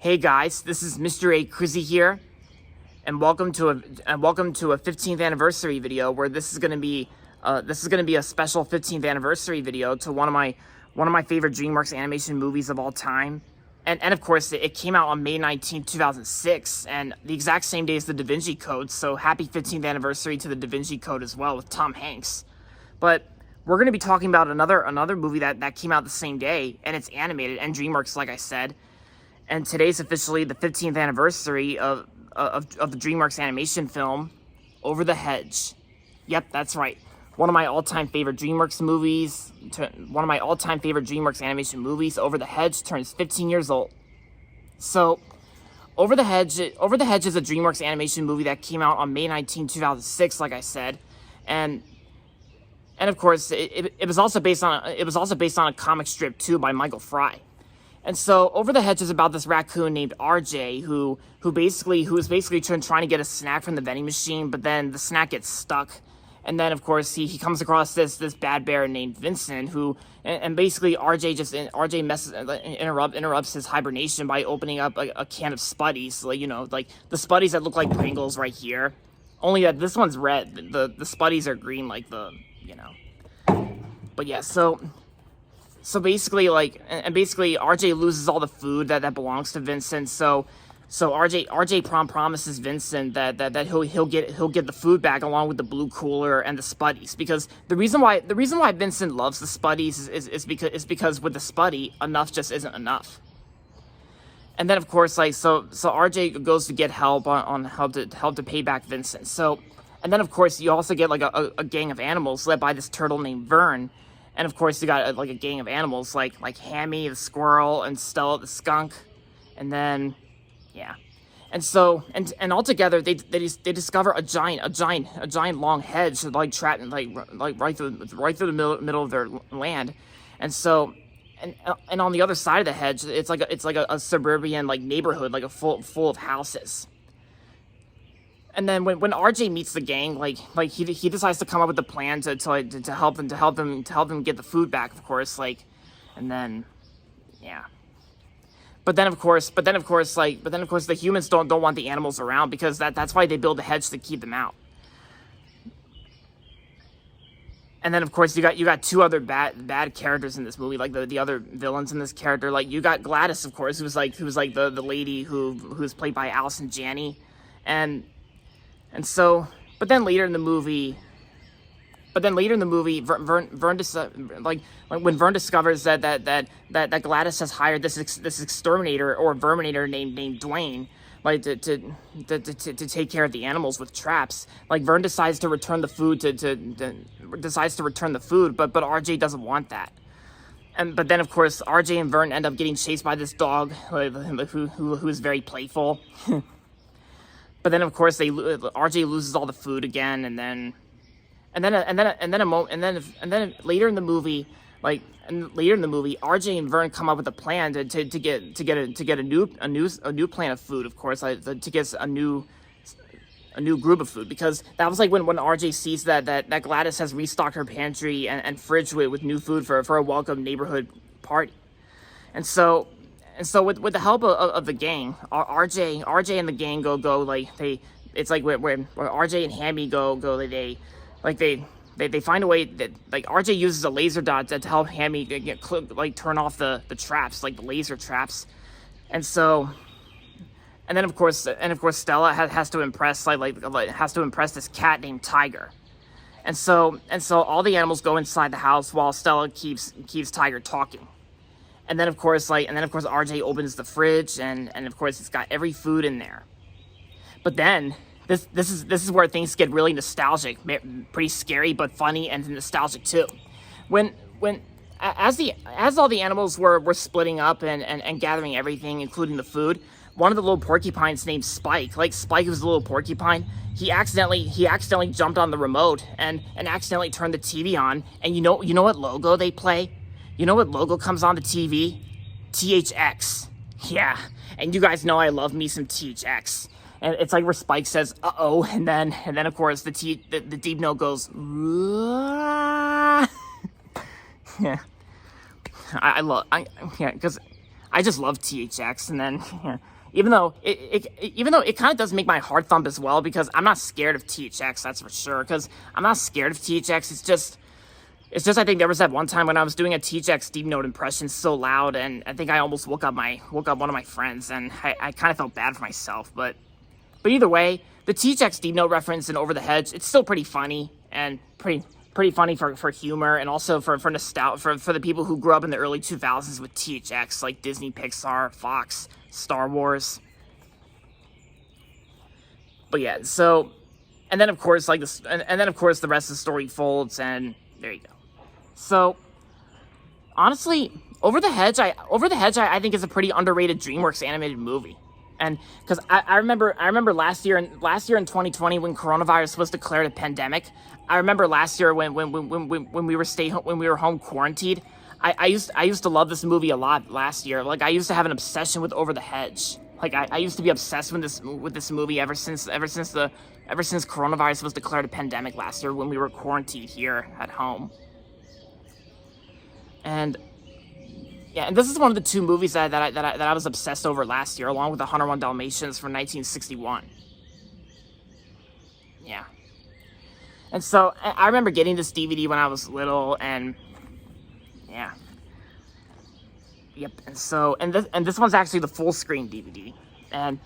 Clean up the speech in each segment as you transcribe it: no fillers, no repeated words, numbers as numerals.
Hey guys, this is Mr. A Crizzy here, and welcome to a 15th anniversary video where this is gonna be a special 15th anniversary video to one of my favorite DreamWorks animation movies of all time, and of course it came out on May 19th, 2006, and the exact same day as the Da Vinci Code. So happy 15th anniversary to the Da Vinci Code as well with Tom Hanks. But we're gonna be talking about another movie that came out the same day, and it's animated and DreamWorks, like I said. And today's officially the 15th anniversary of the DreamWorks animation film, Over the Hedge. Yep, that's right. One of my all-time favorite DreamWorks movies, animation movies, Over the Hedge, turns 15 years old. So, Over the Hedge is a DreamWorks animation movie that came out on May 19, 2006, like I said. And of course, it was also based on a comic strip too by Michael Fry. And so, Over the Hedge is about this raccoon named RJ who is basically trying to get a snack from the vending machine, but then the snack gets stuck. And then, of course, he comes across this bad bear named Vincent, and basically interrupts his hibernation by opening up a can of Spuddies, like the Spuddies that look like Pringles right here. Only that this one's red. The Spuddies are green, like But yeah, So basically, RJ loses all the food that belongs to Vincent. So RJ promises Vincent that he'll get the food back along with the blue cooler and the Spuddies, because the reason why Vincent loves the Spuddies is because with the Spuddy, enough just isn't enough. And then of course so RJ goes to get help to pay back Vincent. So, and then of course you also get like a gang of animals led by this turtle named Vern. And of course, you got like a gang of animals like Hammy the squirrel and Stella the skunk, and then yeah, and so and all together they discover a giant long hedge like trapped right through the middle of their land, and so and on the other side of the hedge it's like a suburban neighborhood full of houses. And then when RJ meets the gang, he decides to come up with a plan to help them get the food back, of course, and then yeah. But then of course the humans don't want the animals around, because that's why they build a hedge to keep them out. And then of course you got two other bad characters in this movie, like the other villains in this character. Like you got Gladys, of course, who's like the lady who's played by Allison Janney, and so, but then later in the movie, Vern when Vern discovers that Gladys has hired this exterminator or verminator named Dwayne, to take care of the animals with traps. Vern decides to return the food but RJ doesn't want that. But then of course RJ and Vern end up getting chased by this dog who is very playful. But then of course RJ loses all the food again, and then later in the movie, RJ and Vern come up with a plan to get a new plan of food, of course, to get a new group of food, because that was when RJ sees that Gladys has restocked her pantry and fridge with new food for a welcome neighborhood party. And so with the help of the gang, RJ and the gang go it's like where RJ and Hammy they find a way that RJ uses a laser dot to help Hammy turn off the traps, the laser traps. And then of course Stella has to impress this cat named Tiger. And so all the animals go inside the house while Stella keeps Tiger talking. And then of course RJ opens the fridge, and of course it's got every food in there. But then this is where things get really nostalgic, pretty scary but funny and nostalgic too. As all the animals were splitting up and gathering everything, including the food, one of the little porcupines named Spike, Spike was a little porcupine, he accidentally jumped on the remote and accidentally turned the TV on. And you know what logo they play? You know what logo comes on the TV? THX. Yeah, and you guys know I love me some THX. And it's like where Spike says, "Uh-oh," and then of course the deep note goes, yeah. Because I just love THX, and then yeah. even though it kind of does make my heart thump as well, because I'm not scared of THX, that's for sure. Because I'm not scared of THX. It's just I think there was that one time when I was doing a THX deep note impression so loud, and I think I almost woke up one of my friends, and I kind of felt bad for myself. But either way, the THX deep note reference in Over the Hedge, it's still pretty funny, and pretty funny for humor, and also for nostalgia, for the people who grew up in the early 2000s with THX, like Disney, Pixar, Fox, Star Wars. But yeah, so, and then of course, like this, and then of course the rest of the story folds, and there you go. So, honestly, Over the Hedge, I think is a pretty underrated DreamWorks animated movie. And because I remember last year in 2020, when coronavirus was declared a pandemic, I remember last year when we were home quarantined, I used to love this movie a lot last year. Like, I used to have an obsession with Over the Hedge. Like, I used to be obsessed with this movie ever since coronavirus was declared a pandemic last year, when we were quarantined here at home. And yeah, and this is one of the two movies that I was obsessed over last year, along with 101 Dalmatians from 1961. Yeah. And so I remember getting this DVD when I was little, and yeah. Yep. And this one's actually the full screen DVD, and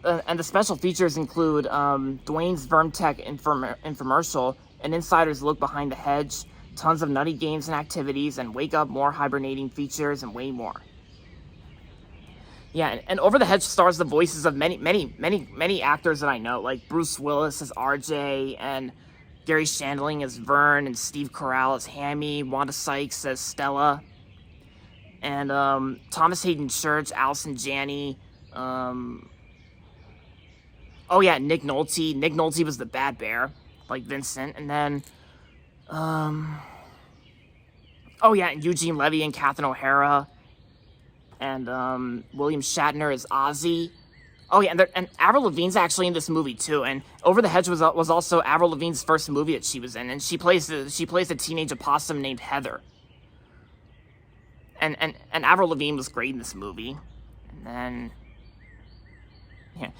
the special features include Dwayne's Vermtech infomercial, an insider's look behind the hedge, tons of nutty games and activities, and wake up, more hibernating features, and way more. Yeah, and Over the Hedge stars the voices of many actors that I know, like Bruce Willis as RJ, and Gary Shandling as Vern, and Steve Carell as Hammy, Wanda Sykes as Stella, and Thomas Hayden Church, Allison Janney, oh yeah, Nick Nolte. Nick Nolte was the bad bear, like Vincent, and then oh yeah, and Eugene Levy and Catherine O'Hara, and William Shatner as Ozzy. Oh yeah, and Avril Lavigne's actually in this movie too. And Over the Hedge was also Avril Lavigne's first movie that she was in, and she plays a teenage opossum named Heather. And Avril Lavigne was great in this movie. And then yeah,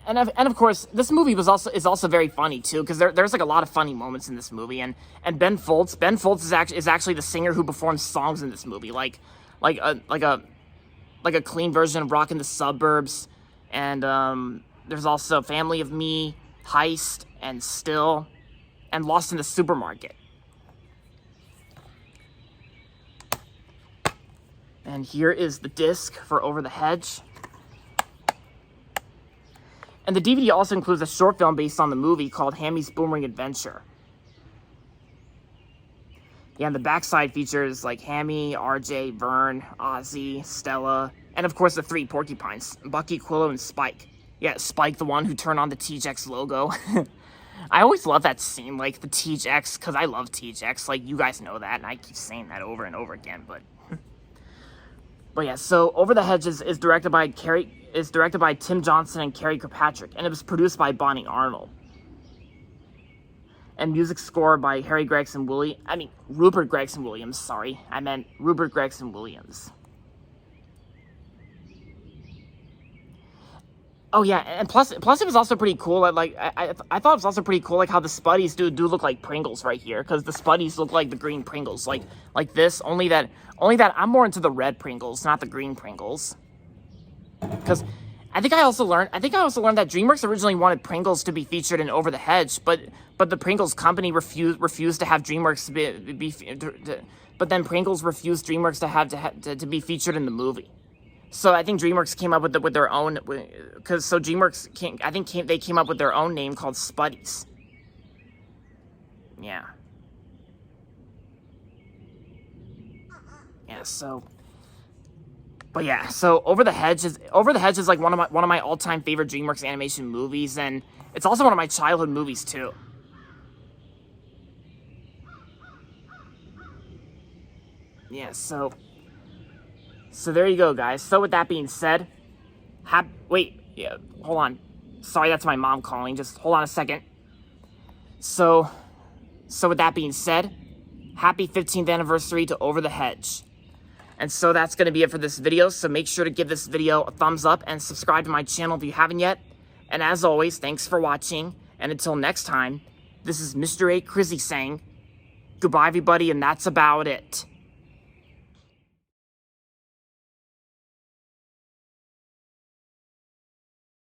and of course, this movie is also very funny too, because there's like a lot of funny moments in this movie, and Ben Folds is actually the singer who performs songs in this movie, like a clean version of Rockin' the Suburbs, and there's also Family of Me, Heist, and Still, and Lost in the Supermarket. And here is the disc for Over the Hedge. And the DVD also includes a short film based on the movie called Hammy's Boomerang Adventure. Yeah, and the backside features like Hammy, RJ, Vern, Ozzy, Stella, and of course the three porcupines, Bucky, Quillo, and Spike. Yeah, Spike, the one who turned on the THX logo. I always love that scene, like the THX, because I love THX. Like, you guys know that, and I keep saying that over and over again, but yeah, so Over the Hedge is directed by Tim Johnson and Carrie Kirkpatrick, and it was produced by Bonnie Arnold. And music score by Rupert Gregson Williams, sorry. I meant Rupert Gregson Williams. Oh yeah, and plus it was also pretty cool. I thought it was also pretty cool, like how the Spuddies do look like Pringles right here, because the Spuddies look like the green Pringles, like this. Only that I'm more into the red Pringles, not the green Pringles. Because I think I also learned that DreamWorks originally wanted Pringles to be featured in Over the Hedge, but the Pringles company refused to have DreamWorks but then Pringles refused DreamWorks to be featured in the movie. So I think DreamWorks came up with their own, they came up with their own name called Spuddies. Yeah. Yeah, so Over the Hedge is like one of my all-time favorite DreamWorks animation movies, and it's also one of my childhood movies too. Yeah, so there you go, guys. So with that being said, hold on. Sorry, that's my mom calling. Just hold on a second. So with that being said, happy 15th anniversary to Over the Hedge. And so that's going to be it for this video. So make sure to give this video a thumbs up and subscribe to my channel if you haven't yet. And as always, thanks for watching. And until next time, this is Mr. A. Crizzy saying goodbye, everybody, and that's about it.